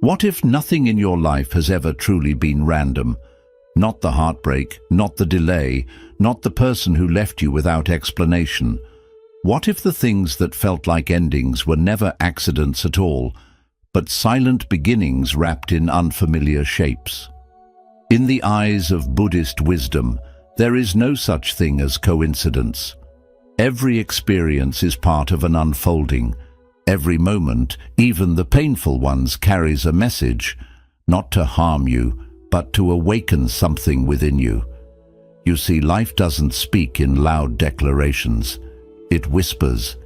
What if nothing in your life has ever truly been random? Not the heartbreak, not the delay, not the person who left you without explanation. What if the things that felt like endings were never accidents at all, but silent beginnings wrapped in unfamiliar shapes? In the eyes of Buddhist wisdom, there is no such thing as coincidence. Every experience is part of an unfolding. Every moment, even the painful ones, carries a message, not to harm you, but to awaken something within you. You see, life doesn't speak in loud declarations. It whispers.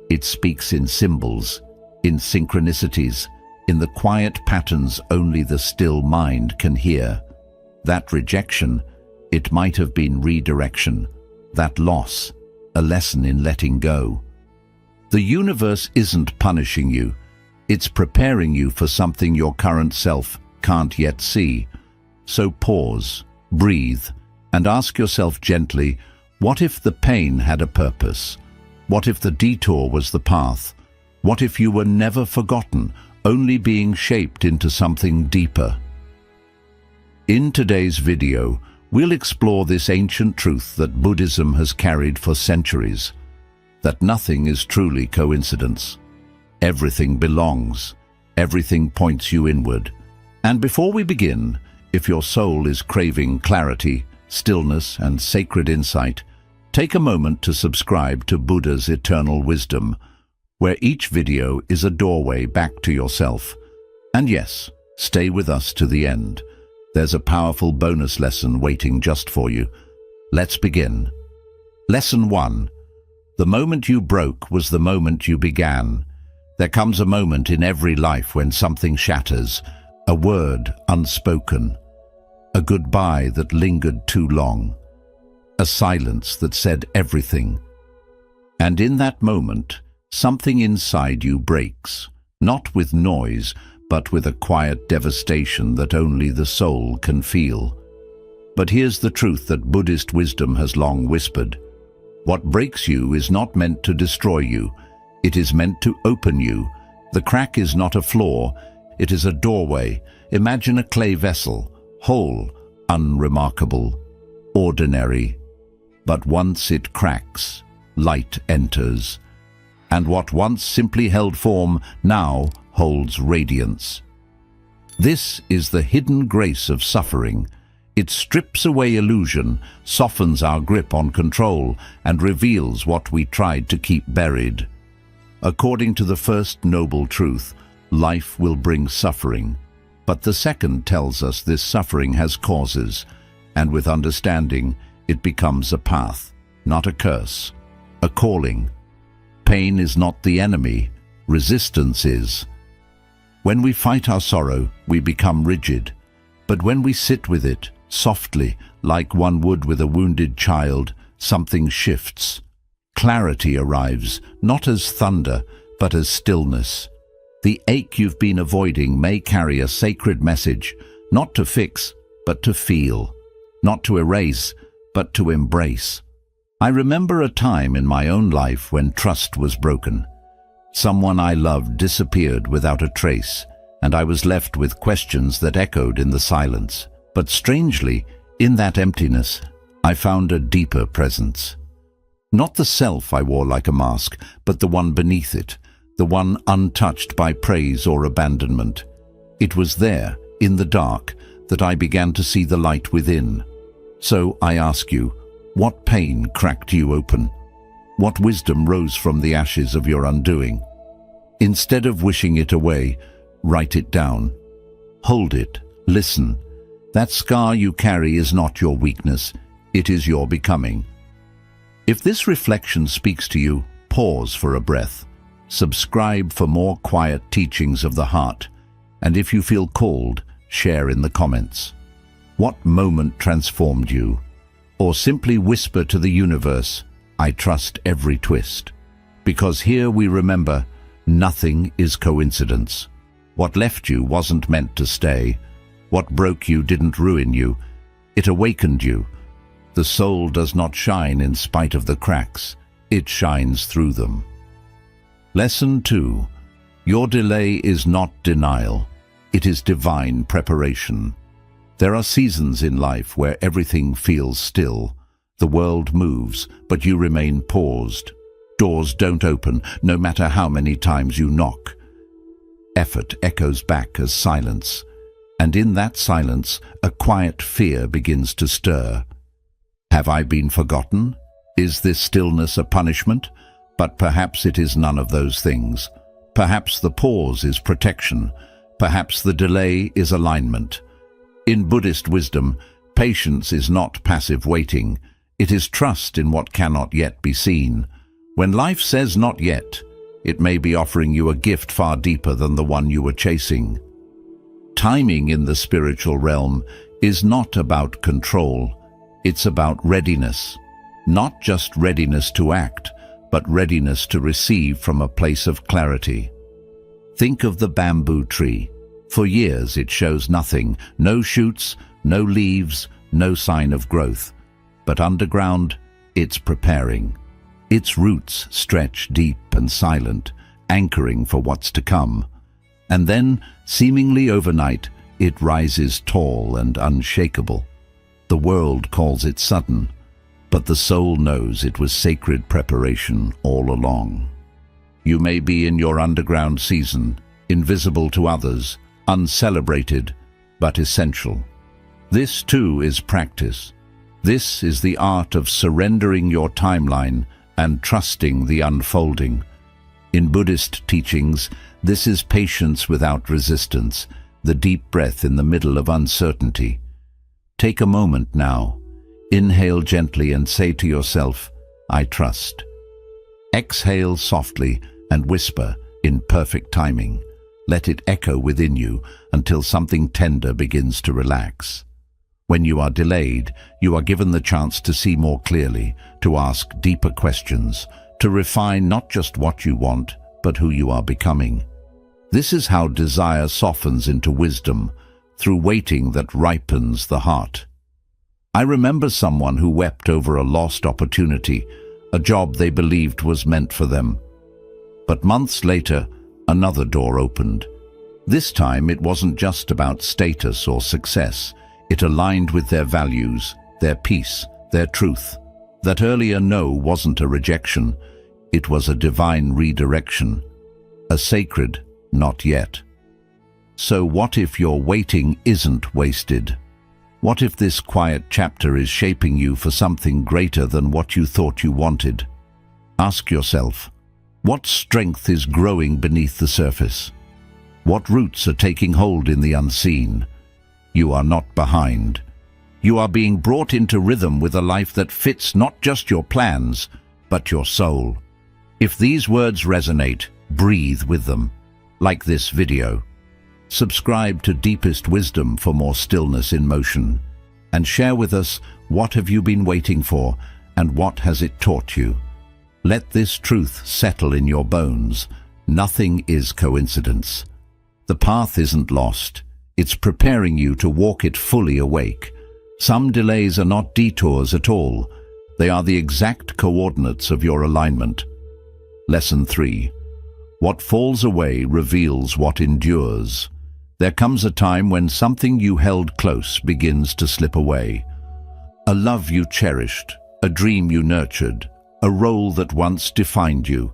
It speaks in symbols, in synchronicities, in the quiet patterns only the still mind can hear. That rejection, it might have been redirection. That loss, a lesson in letting go. The universe isn't punishing you. It's preparing you for something your current self can't yet see. So pause, breathe, and ask yourself gently, what if the pain had a purpose? What if the detour was the path? What if you were never forgotten, only being shaped into something deeper? In today's video, we'll explore this ancient truth that Buddhism has carried for centuries, that nothing is truly coincidence. Everything belongs. Everything points you inward. And before we begin, if your soul is craving clarity, stillness, and sacred insight, take a moment to subscribe to Buddha's Eternal Wisdom, where each video is a doorway back to yourself. And yes, stay with us to the end. There's a powerful bonus lesson waiting just for you. Let's begin. Lesson 1. The moment you broke was the moment you began. There comes a moment in every life when something shatters, a word unspoken, a goodbye that lingered too long, a silence that said everything. And in that moment, something inside you breaks, not with noise, but with a quiet devastation that only the soul can feel. But here's the truth that Buddhist wisdom has long whispered. What breaks you is not meant to destroy you. It is meant to open you. The crack is not a flaw. It is a doorway. Imagine a clay vessel, whole, unremarkable, ordinary. But once it cracks, light enters. And what once simply held form now holds radiance. This is the hidden grace of suffering. It strips away illusion, softens our grip on control, and reveals what we tried to keep buried. According to the first noble truth, life will bring suffering. But the second tells us this suffering has causes, and with understanding, it becomes a path, not a curse, a calling. Pain is not the enemy, resistance is. When we fight our sorrow, we become rigid. But when we sit with it, softly, like one would with a wounded child, something shifts. Clarity arrives, not as thunder, but as stillness. The ache you've been avoiding may carry a sacred message, not to fix, but to feel. Not to erase, but to embrace. I remember a time in my own life when trust was broken. Someone I loved disappeared without a trace, and I was left with questions that echoed in the silence. But strangely, in that emptiness, I found a deeper presence. Not the self I wore like a mask, but the one beneath it, the one untouched by praise or abandonment. It was there, in the dark, that I began to see the light within. So I ask you, what pain cracked you open? What wisdom rose from the ashes of your undoing? Instead of wishing it away, write it down. Hold it, listen. That scar you carry is not your weakness, it is your becoming. If this reflection speaks to you, pause for a breath. Subscribe for more quiet teachings of the heart. And if you feel called, share in the comments. What moment transformed you? Or simply whisper to the universe, I trust every twist. Because here we remember, nothing is coincidence. What left you wasn't meant to stay. What broke you didn't ruin you. It awakened you. The soul does not shine in spite of the cracks. It shines through them. Lesson 2. Your delay is not denial. It is divine preparation. There are seasons in life where everything feels still. The world moves, but you remain paused. Doors don't open, no matter how many times you knock. Effort echoes back as silence, and in that silence, a quiet fear begins to stir. Have I been forgotten? Is this stillness a punishment? But perhaps it is none of those things. Perhaps the pause is protection. Perhaps the delay is alignment. In Buddhist wisdom, patience is not passive waiting. It is trust in what cannot yet be seen. When life says not yet, it may be offering you a gift far deeper than the one you were chasing. Timing in the spiritual realm is not about control. It's about readiness. Not just readiness to act, but readiness to receive from a place of clarity. Think of the bamboo tree. For years it shows nothing, no shoots, no leaves, no sign of growth. But underground, it's preparing. Its roots stretch deep and silent, anchoring for what's to come. And then, seemingly overnight, it rises tall and unshakable. The world calls it sudden, but the soul knows it was sacred preparation all along. You may be in your underground season, invisible to others, uncelebrated, but essential. This too is practice. This is the art of surrendering your timeline and trusting the unfolding. In Buddhist teachings, this is patience without resistance, the deep breath in the middle of uncertainty. Take a moment now. Inhale gently and say to yourself, I trust. Exhale softly and whisper in perfect timing. Let it echo within you until something tender begins to relax. When you are delayed, you are given the chance to see more clearly, to ask deeper questions, to refine not just what you want, but who you are becoming. This is how desire softens into wisdom, through waiting that ripens the heart. I remember someone who wept over a lost opportunity, a job they believed was meant for them. But months later, another door opened. This time it wasn't just about status or success. It aligned with their values, their peace, their truth. That earlier no wasn't a rejection. It was a divine redirection, a sacred not yet. So what if your waiting isn't wasted? What if this quiet chapter is shaping you for something greater than what you thought you wanted? Ask yourself, what strength is growing beneath the surface? What roots are taking hold in the unseen? You are not behind. You are being brought into rhythm with a life that fits not just your plans, but your soul. If these words resonate, breathe with them, like this video. Subscribe to Deepest Wisdom for more stillness in motion, and share with us what have you been waiting for and what has it taught you. Let this truth settle in your bones. Nothing is coincidence. The path isn't lost. It's preparing you to walk it fully awake. Some delays are not detours at all. They are the exact coordinates of your alignment. Lesson 3. What falls away reveals what endures. There comes a time when something you held close begins to slip away. A love you cherished, a dream you nurtured, a role that once defined you.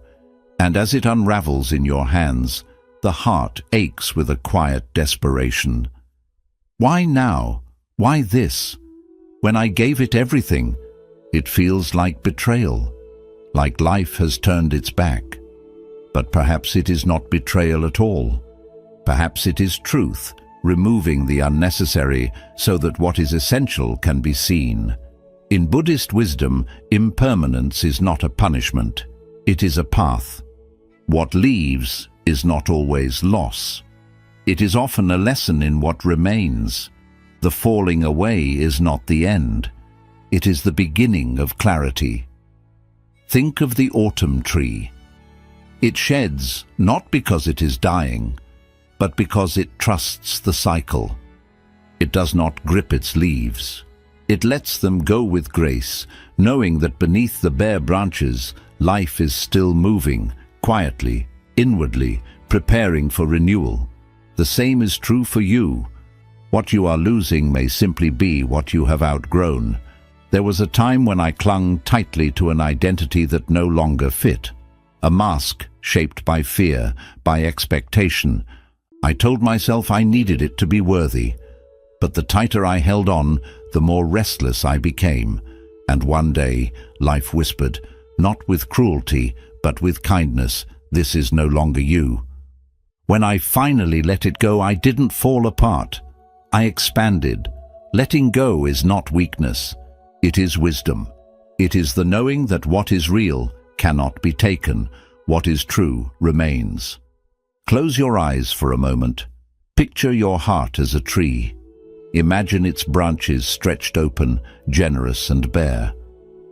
And as it unravels in your hands, the heart aches with a quiet desperation. Why now? Why this? When I gave it everything, it feels like betrayal, like life has turned its back. But perhaps it is not betrayal at all. Perhaps it is truth, removing the unnecessary so that what is essential can be seen. In Buddhist wisdom, impermanence is not a punishment. It is a path. What leaves is not always loss. It is often a lesson in what remains. The falling away is not the end. It is the beginning of clarity. Think of the autumn tree. It sheds not because it is dying, but because it trusts the cycle. It does not grip its leaves. It lets them go with grace, knowing that beneath the bare branches, life is still moving, quietly, inwardly, preparing for renewal. The same is true for you. What you are losing may simply be what you have outgrown. There was a time when I clung tightly to an identity that no longer fit. A mask shaped by fear, by expectation. I told myself I needed it to be worthy. But the tighter I held on, the more restless I became. And one day, life whispered, not with cruelty, but with kindness, "This is no longer you." When I finally let it go, I didn't fall apart. I expanded. Letting go is not weakness. It is wisdom. It is the knowing that what is real cannot be taken. What is true remains. Close your eyes for a moment. Picture your heart as a tree. Imagine its branches stretched open, generous and bare.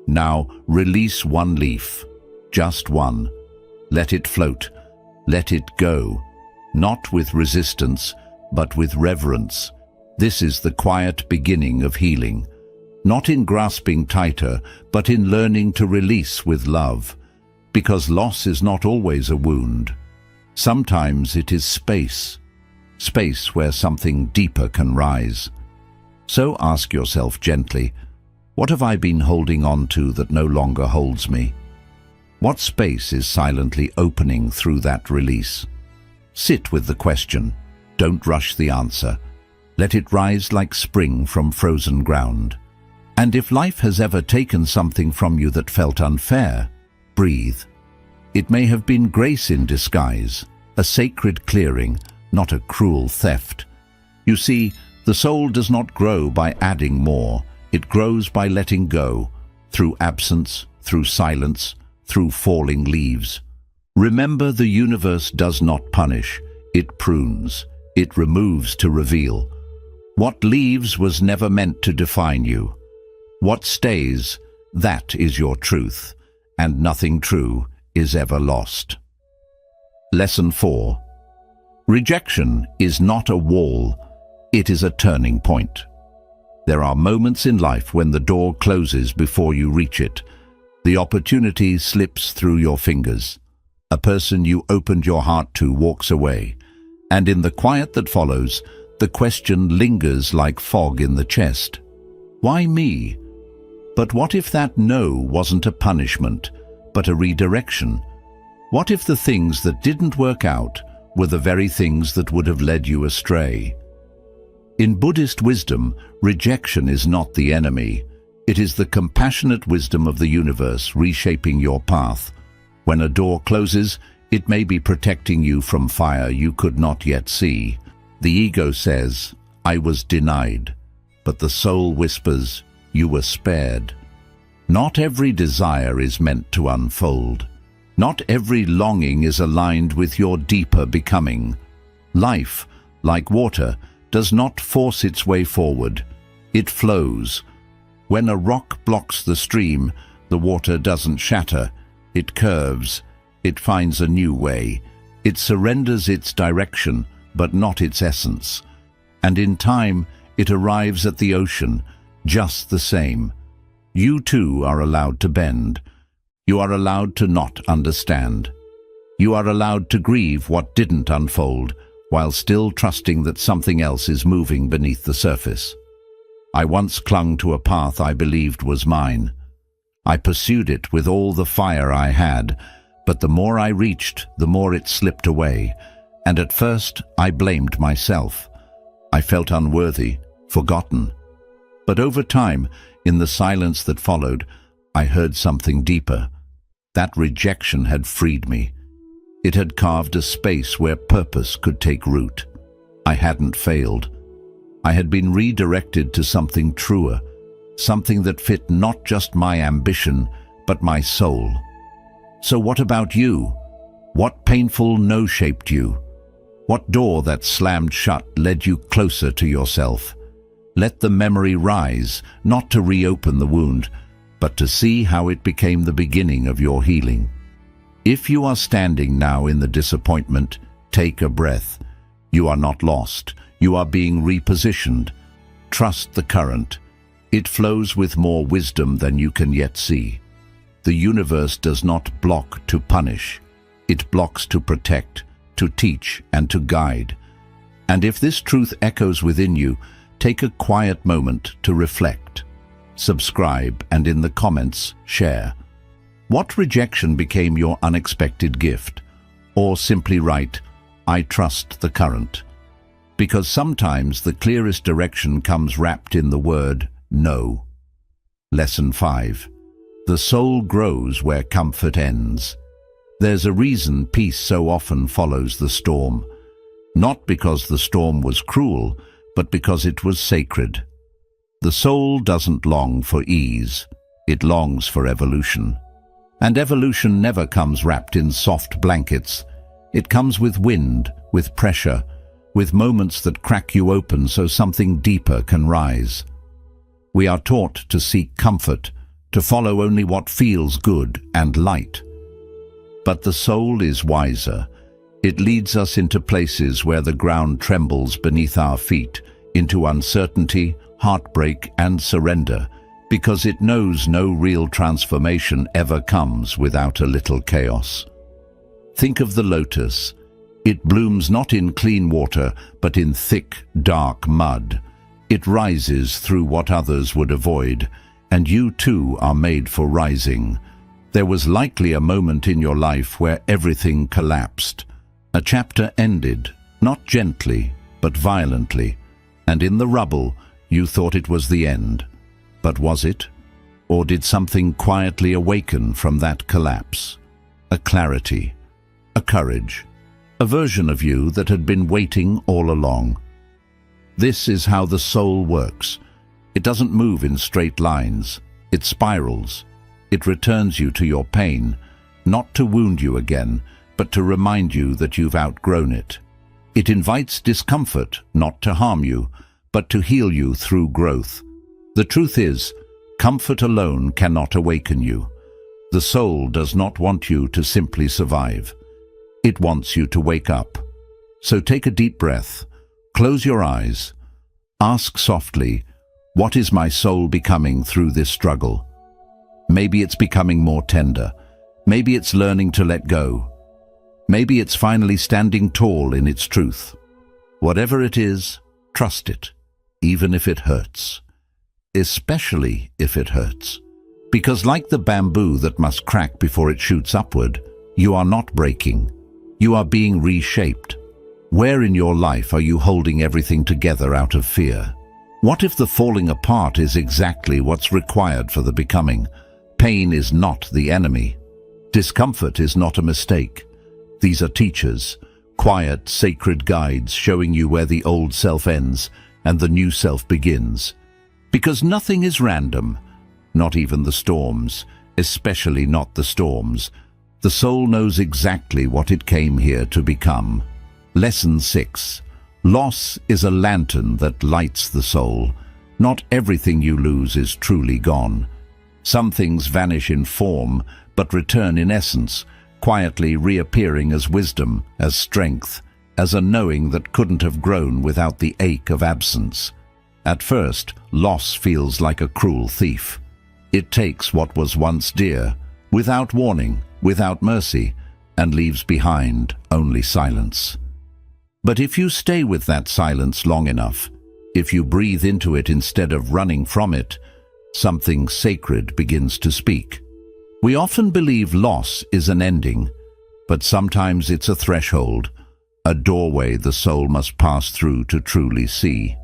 Now release one leaf, just one. Let it float. Let it go. Not with resistance, but with reverence. This is the quiet beginning of healing. Not in grasping tighter, but in learning to release with love. Because loss is not always a wound. Sometimes it is space. Space where something deeper can rise. So ask yourself gently, what have I been holding on to that no longer holds me? What space is silently opening through that release? Sit with the question. Don't rush the answer. Let it rise like spring from frozen ground. And if life has ever taken something from you that felt unfair, breathe. It may have been grace in disguise, a sacred clearing, not a cruel theft. You see, the soul does not grow by adding more. It grows by letting go, through absence, through silence, through falling leaves. Remember, the universe does not punish. It prunes. It removes to reveal. What leaves was never meant to define you. What stays, that is your truth, and nothing true is ever lost. Lesson 4. Rejection is not a wall, it is a turning point. There are moments in life when the door closes before you reach it. The opportunity slips through your fingers. A person you opened your heart to walks away, and in the quiet that follows, the question lingers like fog in the chest. Why me? But what if that no wasn't a punishment, but a redirection? What if the things that didn't work out were the very things that would have led you astray? In Buddhist wisdom, rejection is not the enemy. It is the compassionate wisdom of the universe reshaping your path. When a door closes, it may be protecting you from fire you could not yet see. The ego says, "I was denied," but the soul whispers, "You were spared." Not every desire is meant to unfold. Not every longing is aligned with your deeper becoming. Life, like water, does not force its way forward. It flows. When a rock blocks the stream, the water doesn't shatter. It curves. It finds a new way. It surrenders its direction, but not its essence. And in time, it arrives at the ocean, just the same. You too are allowed to bend. You are allowed to not understand. You are allowed to grieve what didn't unfold, while still trusting that something else is moving beneath the surface. I once clung to a path I believed was mine. I pursued it with all the fire I had, but the more I reached, the more it slipped away, and at first I blamed myself. I felt unworthy, forgotten. But over time, in the silence that followed, I heard something deeper. That rejection had freed me. It had carved a space where purpose could take root. I hadn't failed. I had been redirected to something truer, something that fit not just my ambition, but my soul. So what about you? What painful no shaped you? What door that slammed shut led you closer to yourself? Let the memory rise, not to reopen the wound, but to see how it became the beginning of your healing. If you are standing now in the disappointment, take a breath. You are not lost. You are being repositioned. Trust the current. It flows with more wisdom than you can yet see. The universe does not block to punish. It blocks to protect, to teach, and to guide. And if this truth echoes within you, take a quiet moment to reflect. Subscribe and in the comments, share. What rejection became your unexpected gift? Or simply write, I trust the current. Because sometimes the clearest direction comes wrapped in the word no. Lesson 5. The soul grows where comfort ends. There's a reason peace so often follows the storm. Not because the storm was cruel, but because it was sacred. The soul doesn't long for ease, it longs for evolution. And evolution never comes wrapped in soft blankets. It comes with wind, with pressure, with moments that crack you open so something deeper can rise. We are taught to seek comfort, to follow only what feels good and light. But the soul is wiser. It leads us into places where the ground trembles beneath our feet, into uncertainty, heartbreak, and surrender, because it knows no real transformation ever comes without a little chaos. Think of the lotus. It blooms not in clean water, but in thick, dark mud. It rises through what others would avoid, and you too are made for rising. There was likely a moment in your life where everything collapsed. A chapter ended, not gently, but violently, and in the rubble you thought it was the end. But was it? Or did something quietly awaken from that collapse? A clarity, a courage, a version of you that had been waiting all along. This is how the soul works. It doesn't move in straight lines. It spirals. It returns you to your pain, not to wound you again, but to remind you that you've outgrown it. It invites discomfort, not to harm you, but to heal you through growth. The truth is, comfort alone cannot awaken you. The soul does not want you to simply survive. It wants you to wake up. So take a deep breath, close your eyes, ask softly, what is my soul becoming through this struggle? Maybe it's becoming more tender. Maybe it's learning to let go. Maybe it's finally standing tall in its truth. Whatever it is, trust it, even if it hurts. Especially if it hurts. Because like the bamboo that must crack before it shoots upward, you are not breaking. You are being reshaped. Where in your life are you holding everything together out of fear? What if the falling apart is exactly what's required for the becoming? Pain is not the enemy. Discomfort is not a mistake. These are teachers, quiet, sacred guides showing you where the old self ends and the new self begins. Because nothing is random, not even the storms, especially not the storms. The soul knows exactly what it came here to become. Lesson 6. Loss is a lantern that lights the soul. Not everything you lose is truly gone. Some things vanish in form, but return in essence, quietly reappearing as wisdom, as strength, as a knowing that couldn't have grown without the ache of absence. At first, loss feels like a cruel thief. It takes what was once dear, without warning, without mercy, and leaves behind only silence. But if you stay with that silence long enough, if you breathe into it instead of running from it, something sacred begins to speak. We often believe loss is an ending, but sometimes it's a threshold, a doorway the soul must pass through to truly see.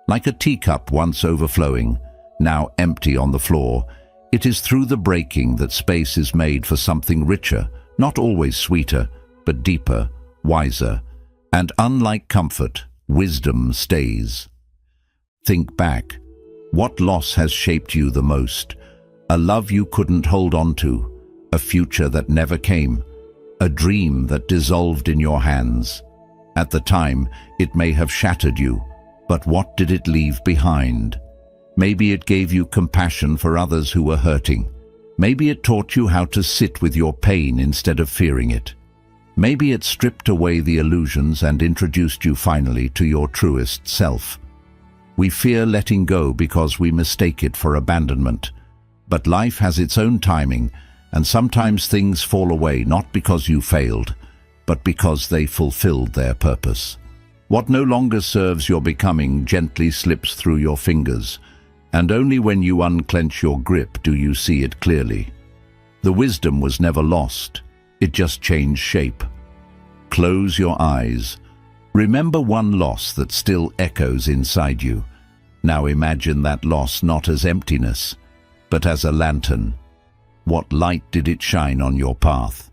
Like a teacup once overflowing, now empty on the floor, it is through the breaking that space is made for something richer, not always sweeter, but deeper, wiser, and unlike comfort, wisdom stays. Think back. What loss has shaped you the most? A love you couldn't hold on to, a future that never came, a dream that dissolved in your hands. At the time, it may have shattered you, but what did it leave behind? Maybe it gave you compassion for others who were hurting. Maybe it taught you how to sit with your pain instead of fearing it. Maybe it stripped away the illusions and introduced you finally to your truest self. We fear letting go because we mistake it for abandonment. But life has its own timing, and sometimes things fall away not because you failed, but because they fulfilled their purpose. What no longer serves your becoming gently slips through your fingers, and only when you unclench your grip do you see it clearly. The wisdom was never lost, it just changed shape. Close your eyes. Remember one loss that still echoes inside you. Now imagine that loss not as emptiness, but as a lantern. What light did it shine on your path?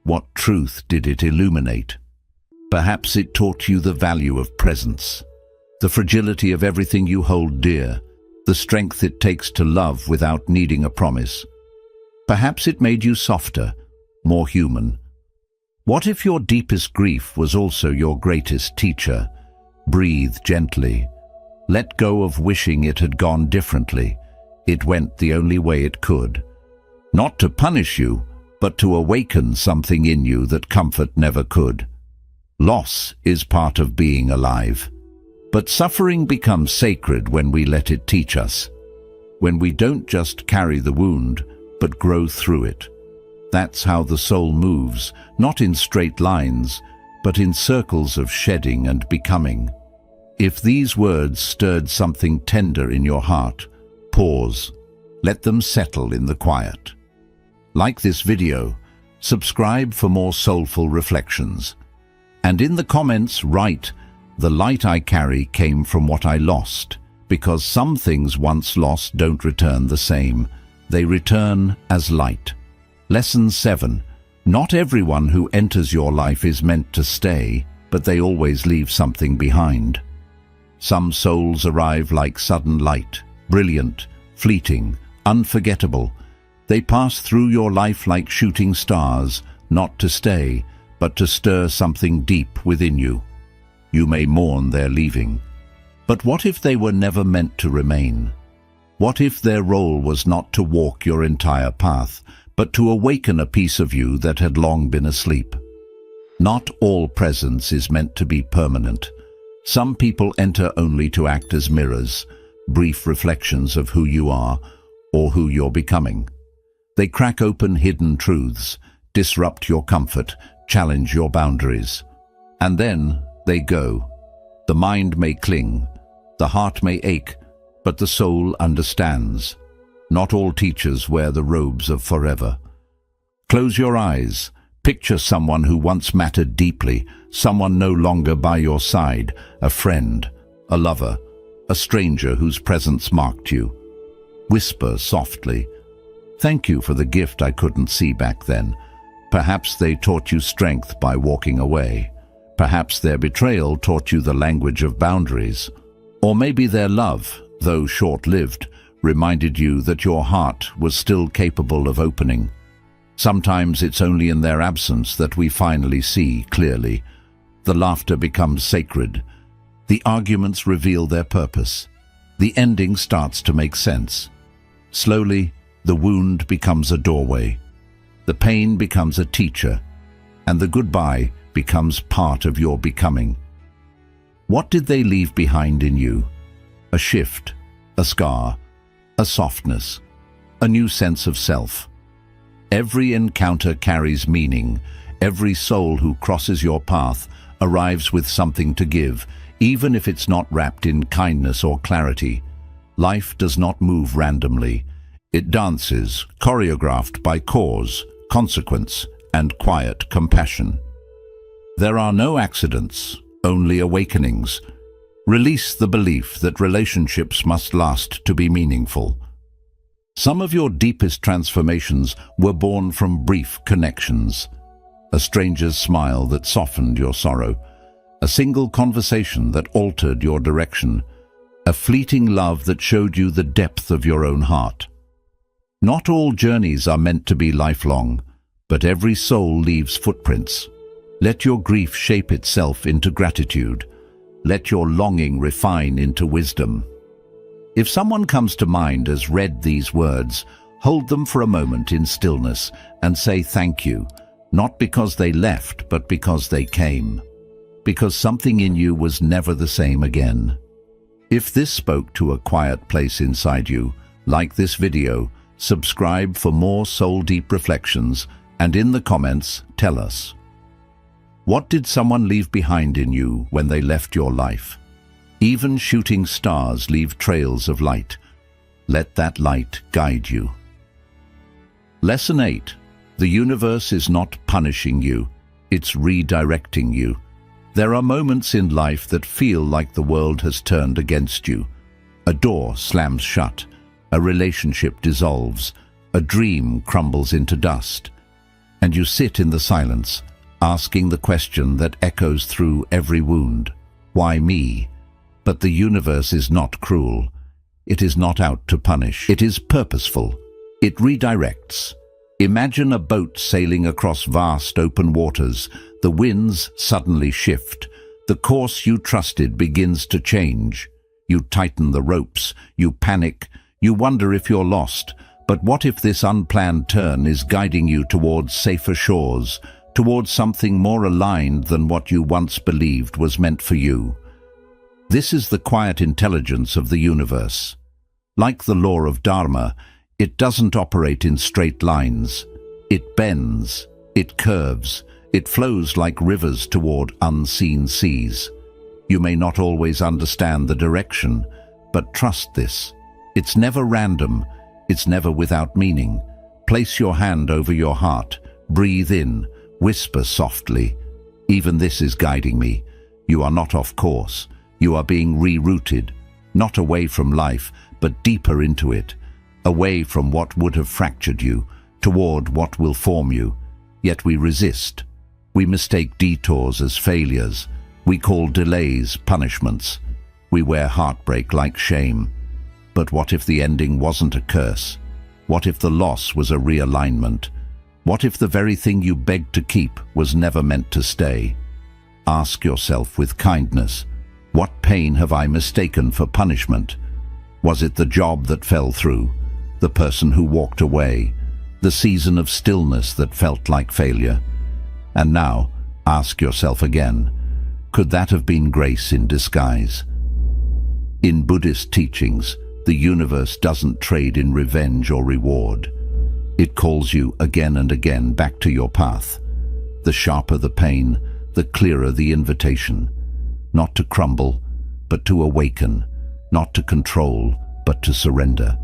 What truth did it illuminate? Perhaps it taught you the value of presence, the fragility of everything you hold dear, the strength it takes to love without needing a promise. Perhaps it made you softer, more human. What if your deepest grief was also your greatest teacher? Breathe gently. Let go of wishing it had gone differently. It went the only way it could. Not to punish you, but to awaken something in you that comfort never could. Loss is part of being alive. But suffering becomes sacred when we let it teach us. When we don't just carry the wound, but grow through it. That's how the soul moves, not in straight lines, but in circles of shedding and becoming. If these words stirred something tender in your heart, pause. Let them settle in the quiet. Like this video, subscribe for more soulful reflections. And in the comments write, "The light I carry came from what I lost," because some things once lost don't return the same. They return as light. Lesson 7. Not everyone who enters your life is meant to stay, but they always leave something behind. Some souls arrive like sudden light, brilliant, fleeting, unforgettable. They pass through your life like shooting stars, not to stay, but to stir something deep within you. You may mourn their leaving. But what if they were never meant to remain? What if their role was not to walk your entire path, but to awaken a piece of you that had long been asleep? Not all presence is meant to be permanent. Some people enter only to act as mirrors, brief reflections of who you are or who you're becoming. They crack open hidden truths, disrupt your comfort, challenge your boundaries. And then they go. The mind may cling, the heart may ache, but the soul understands. Not all teachers wear the robes of forever. Close your eyes. Picture someone who once mattered deeply, someone no longer by your side, a friend, a lover, a stranger whose presence marked you. Whisper softly, "Thank you for the gift I couldn't see back then." Perhaps they taught you strength by walking away. Perhaps their betrayal taught you the language of boundaries. Or maybe their love, though short-lived, reminded you that your heart was still capable of opening. Sometimes it's only in their absence that we finally see clearly. The laughter becomes sacred. The arguments reveal their purpose. The ending starts to make sense. Slowly, the wound becomes a doorway. The pain becomes a teacher, and the goodbye becomes part of your becoming. What did they leave behind in you? A shift, a scar, a softness, a new sense of self. Every encounter carries meaning. Every soul who crosses your path arrives with something to give, even if it's not wrapped in kindness or clarity. Life does not move randomly. It dances, choreographed by cause, consequence, and quiet compassion. There are no accidents, only awakenings. Release the belief that relationships must last to be meaningful. Some of your deepest transformations were born from brief connections. A stranger's smile that softened your sorrow, a single conversation that altered your direction, a fleeting love that showed you the depth of your own heart. Not all journeys are meant to be lifelong, but every soul leaves footprints. Let your grief shape itself into gratitude. Let your longing refine into wisdom. If someone comes to mind as read these words, hold them for a moment in stillness and say thank you, not because they left, but because they came. Because something in you was never the same again. If this spoke to a quiet place inside you, like this video, subscribe for more soul-deep reflections, and in the comments, tell us. What did someone leave behind in you when they left your life? Even shooting stars leave trails of light. Let that light guide you. Lesson 8. The universe is not punishing you, it's redirecting you. There are moments in life that feel like the world has turned against you. A door slams shut, a relationship dissolves, a dream crumbles into dust. And you sit in the silence, asking the question that echoes through every wound. Why me? But the universe is not cruel. It is not out to punish. It is purposeful. It redirects. Imagine a boat sailing across vast open waters. The winds suddenly shift. The course you trusted begins to change. You tighten the ropes. You panic. You wonder if you're lost. But what if this unplanned turn is guiding you towards safer shores, towards something more aligned than what you once believed was meant for you? This is the quiet intelligence of the universe. Like the law of Dharma, it doesn't operate in straight lines. It bends, it curves, it flows like rivers toward unseen seas. You may not always understand the direction, but trust this. It's never random, it's never without meaning. Place your hand over your heart, breathe in, whisper softly. Even this is guiding me. You are not off course. You are being rerouted, not away from life, but deeper into it. Away from what would have fractured you, toward what will form you. Yet we resist. We mistake detours as failures. We call delays punishments. We wear heartbreak like shame. But what if the ending wasn't a curse? What if the loss was a realignment? What if the very thing you begged to keep was never meant to stay? Ask yourself with kindness, what pain have I mistaken for punishment? Was it the job that fell through? The person who walked away? The season of stillness that felt like failure? And now, ask yourself again, could that have been grace in disguise? In Buddhist teachings, the universe doesn't trade in revenge or reward. It calls you again and again back to your path. The sharper the pain, the clearer the invitation. Not to crumble, but to awaken. Not to control, but to surrender.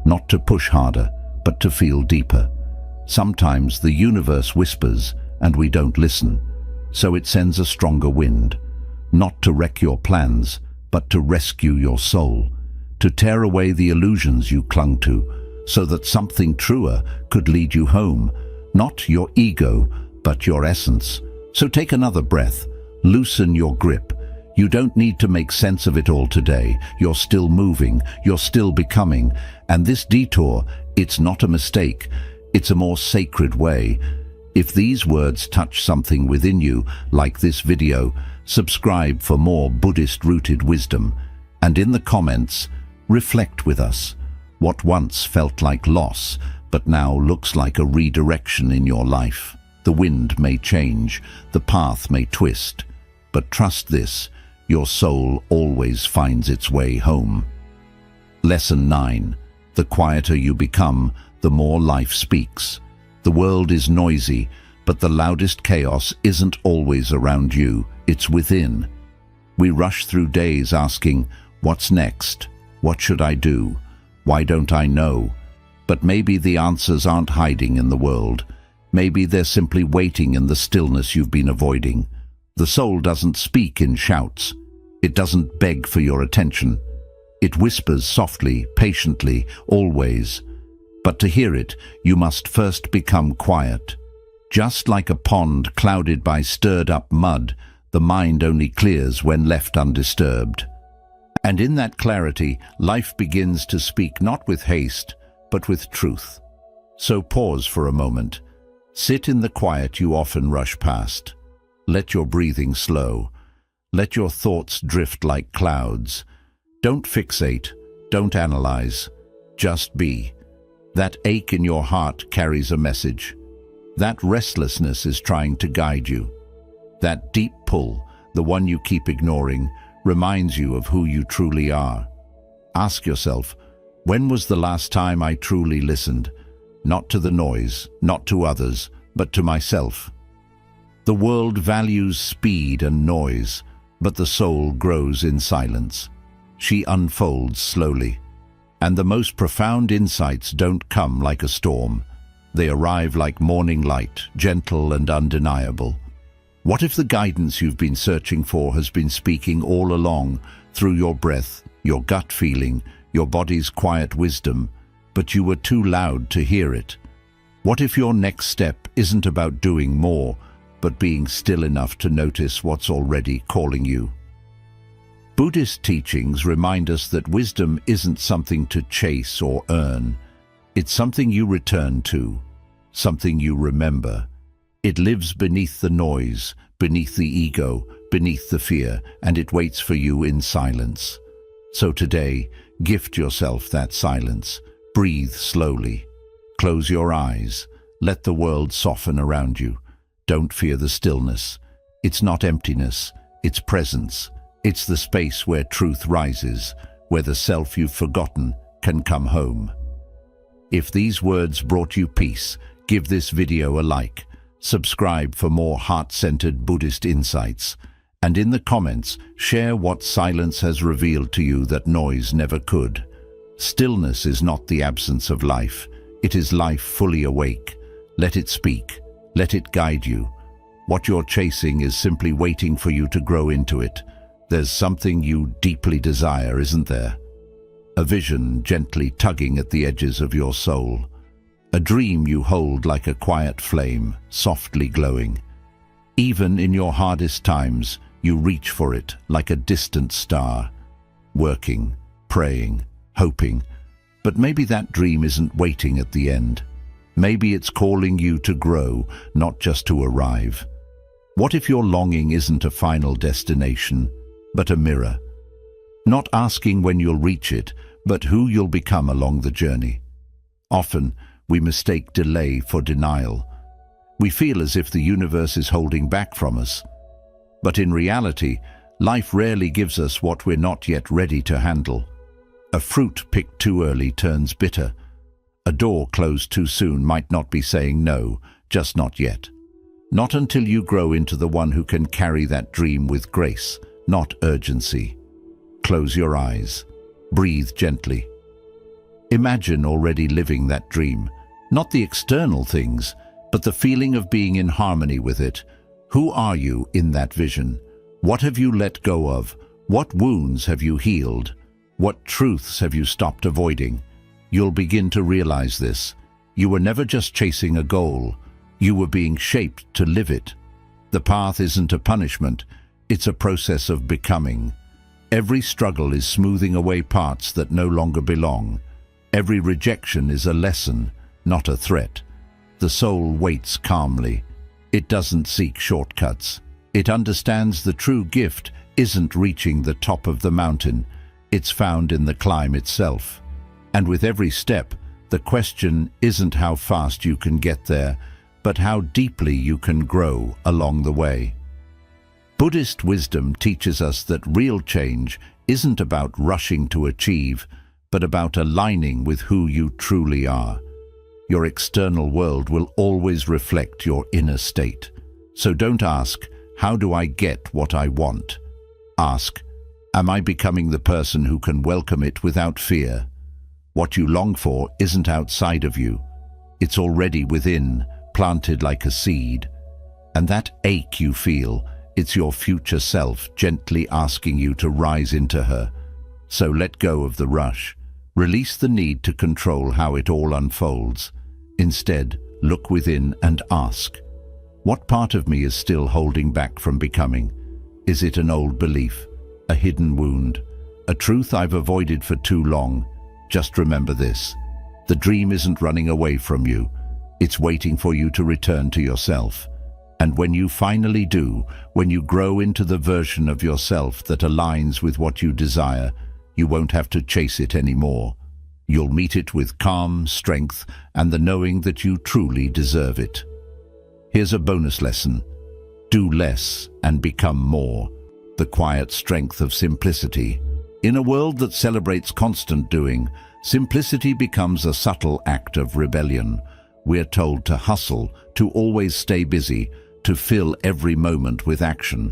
Not to push harder, but to feel deeper. Sometimes the universe whispers and we don't listen, so it sends a stronger wind. Not to wreck your plans, but to rescue your soul. To tear away the illusions you clung to, so that something truer could lead you home. Not your ego, but your essence. So take another breath, loosen your grip. You don't need to make sense of it all today. You're still moving, you're still becoming. And this detour, it's not a mistake. It's a more sacred way. If these words touch something within you, like this video, subscribe for more Buddhist-rooted wisdom. And in the comments, reflect with us. What once felt like loss, but now looks like a redirection in your life. The wind may change, the path may twist, but trust this, your soul always finds its way home. Lesson 9. The quieter you become, the more life speaks. The world is noisy, but the loudest chaos isn't always around you, it's within. We rush through days asking, what's next? What should I do? Why don't I know? But maybe the answers aren't hiding in the world. Maybe they're simply waiting in the stillness you've been avoiding. The soul doesn't speak in shouts. It doesn't beg for your attention. It whispers softly, patiently, always. But to hear it, you must first become quiet. Just like a pond clouded by stirred-up mud, the mind only clears when left undisturbed. And in that clarity, life begins to speak not with haste, but with truth. So pause for a moment. Sit in the quiet you often rush past. Let your breathing slow. Let your thoughts drift like clouds. Don't fixate, don't analyze. Just be. That ache in your heart carries a message. That restlessness is trying to guide you. That deep pull, the one you keep ignoring, reminds you of who you truly are. Ask yourself, when was the last time I truly listened? Not to the noise, not to others, but to myself. The world values speed and noise, but the soul grows in silence. She unfolds slowly. And the most profound insights don't come like a storm. They arrive like morning light, gentle and undeniable. What if the guidance you've been searching for has been speaking all along, through your breath, your gut feeling, your body's quiet wisdom, but you were too loud to hear it? What if your next step isn't about doing more, but being still enough to notice what's already calling you? Buddhist teachings remind us that wisdom isn't something to chase or earn. It's something you return to, something you remember. It lives beneath the noise, beneath the ego, beneath the fear, and it waits for you in silence. So today, gift yourself that silence. Breathe slowly. Close your eyes. Let the world soften around you. Don't fear the stillness. It's not emptiness, it's presence. It's the space where truth rises, where the self you've forgotten can come home. If these words brought you peace, give this video a like, subscribe for more heart-centered Buddhist insights, and in the comments, share what silence has revealed to you that noise never could. Stillness is not the absence of life, it is life fully awake. Let it speak, let it guide you. What you're chasing is simply waiting for you to grow into it. There's something you deeply desire, isn't there? A vision gently tugging at the edges of your soul. A dream you hold like a quiet flame, softly glowing. Even in your hardest times, you reach for it like a distant star. Working, praying, hoping. But maybe that dream isn't waiting at the end. Maybe it's calling you to grow, not just to arrive. What if your longing isn't a final destination, but a mirror? Not asking when you'll reach it, but who you'll become along the journey. Often, we mistake delay for denial. We feel as if the universe is holding back from us. But in reality, life rarely gives us what we're not yet ready to handle. A fruit picked too early turns bitter. A door closed too soon might not be saying no, just not yet. Not until you grow into the one who can carry that dream with grace, not urgency. Close your eyes. Breathe gently. Imagine already living that dream. Not the external things, but the feeling of being in harmony with it. Who are you in that vision? What have you let go of? What wounds have you healed? What truths have you stopped avoiding? You'll begin to realize this. You were never just chasing a goal. You were being shaped to live it. The path isn't a punishment. It's a process of becoming. Every struggle is smoothing away parts that no longer belong. Every rejection is a lesson, not a threat. The soul waits calmly. It doesn't seek shortcuts. It understands the true gift isn't reaching the top of the mountain. It's found in the climb itself. And with every step, the question isn't how fast you can get there, but how deeply you can grow along the way. Buddhist wisdom teaches us that real change isn't about rushing to achieve, but about aligning with who you truly are. Your external world will always reflect your inner state. So don't ask, how do I get what I want? Ask, am I becoming the person who can welcome it without fear? What you long for isn't outside of you. It's already within, planted like a seed. And that ache you feel, it's your future self gently asking you to rise into her. So let go of the rush. Release the need to control how it all unfolds. Instead, look within and ask, what part of me is still holding back from becoming? Is it an old belief, a hidden wound, a truth I've avoided for too long? Just remember this. The dream isn't running away from you. It's waiting for you to return to yourself. And when you finally do, when you grow into the version of yourself that aligns with what you desire, you won't have to chase it anymore. You'll meet it with calm, strength, and the knowing that you truly deserve it. Here's a bonus lesson. Do less and become more. The quiet strength of simplicity. In a world that celebrates constant doing, simplicity becomes a subtle act of rebellion. We're told to hustle, to always stay busy, to fill every moment with action.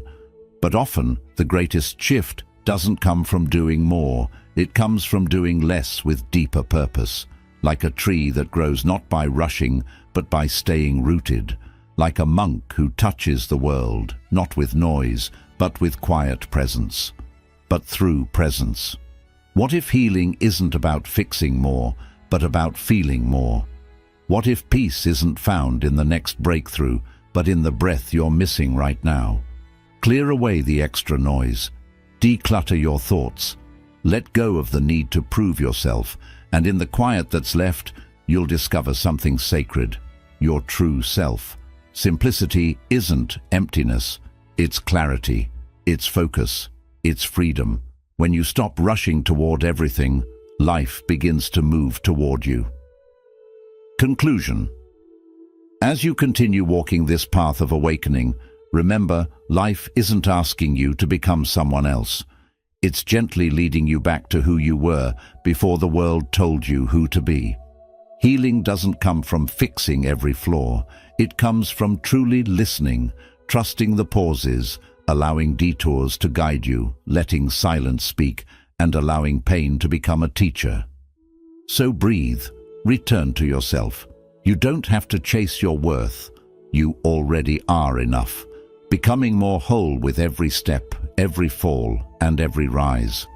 But often, the greatest shift doesn't come from doing more. It comes from doing less with deeper purpose, like a tree that grows not by rushing, but by staying rooted, like a monk who touches the world, not with noise, but with quiet presence, but through presence. What if healing isn't about fixing more, but about feeling more? What if peace isn't found in the next breakthrough, but in the breath you're missing right now? Clear away the extra noise. Declutter your thoughts. Let go of the need to prove yourself, and in the quiet that's left, you'll discover something sacred, your true self. Simplicity isn't emptiness, it's clarity, it's focus, it's freedom. When you stop rushing toward everything, life begins to move toward you. Conclusion. As you continue walking this path of awakening, remember, life isn't asking you to become someone else. It's gently leading you back to who you were before the world told you who to be. Healing doesn't come from fixing every flaw. It comes from truly listening, trusting the pauses, allowing detours to guide you, letting silence speak, and allowing pain to become a teacher. So breathe, return to yourself. You don't have to chase your worth. You already are enough, becoming more whole with every step, every fall, and every rise.